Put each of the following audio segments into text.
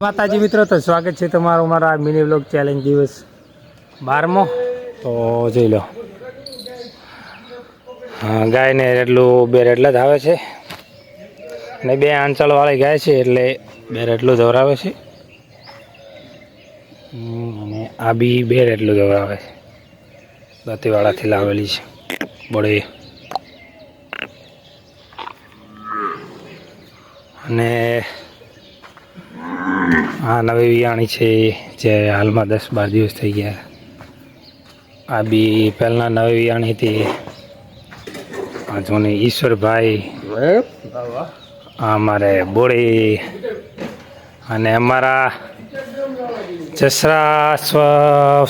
માતાજી મિત્રો, તો સ્વાગત છે તમારું મારા મિની વ્લોગ ચેલેન્જ દિવસ 12મો। તો જોઈ લો, હા, ગાયને એટલું બે રેટલા જ આવે છે ને બે આંચળવાળી ગાય છે એટલે બે રેટલું દોરાવે છે અને આ બી બે રેટલું દોરાવે છે, દાંતીવાડાથી લાવેલી છે બળે। અને આ નવી વિયાણી છે જે હાલમાં 10-12 દિવસ થઈ ગયા। આ બી પહેલાં નવી વિયાણી હતી। આ જોને ઈશ્વરભાઈ, અમારે બોળી અને અમારા જસરા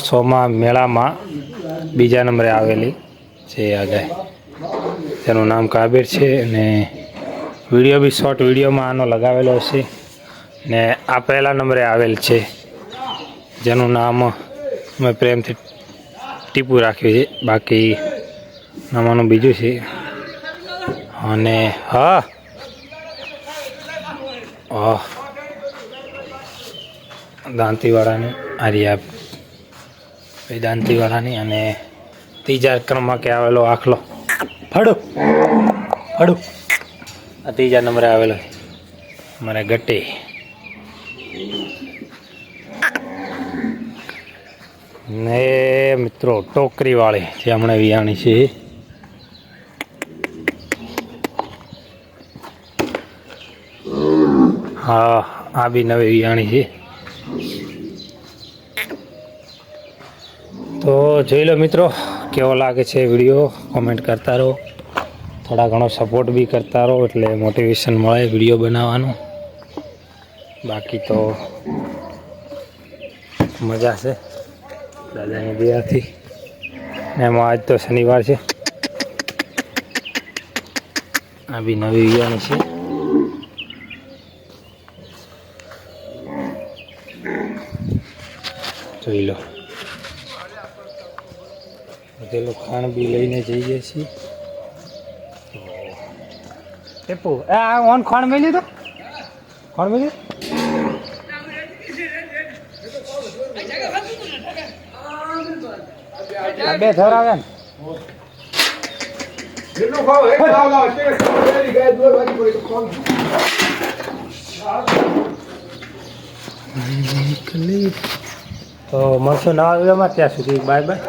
સોમા મેળામાં બીજા નંબરે આવેલી છે આ ગાય, તેનું નામ કાબીર છે। અને વિડીયો બી શોર્ટ વિડીયોમાં આનો લગાવેલો છે ને આ પહેલા નંબરે આવેલ છે, જેનું નામ મેં પ્રેમથી ટીપુ રાખ્યું છે, બાકી નામાનું બીજું છે। અને હા, દાંતીવાડાની આર્યા ભાઈ દાંતીવાડાની। અને ત્રીજા ક્રમાંકે આવેલો આખલો ફાડો ફાડો, આ ત્રીજા નંબરે આવેલો છે મારે ગટ્ટી। ને મિત્રો ટોકરીવાળી જે હમણાં વિયાણી છે, હા, આ બી નવી વિયાણી છે। તો જોઈ લો મિત્રો, કેવો લાગે છે વિડીયો, કોમેન્ટ કરતા રહો, થોડા ઘણો સપોર્ટ બી કરતા રહો એટલે મોટિવેશન મળે વિડીયો બનાવવાનું। બાકી તો મજા છે દાદાની દયાથી। એમાં આજ તો શનિવાર છે। આ બી નવી વિયાણી છે, જોઈ લો। બધેલું ખાણ બી લઈને જઈએ છીએ। ટેપુ આ ઓન ખાણ મેલી તો ખાણ મેલી બે ધર આવે ને તો મળશું નવા વિડીયોમાં, ત્યાં સુધી બાય બાય।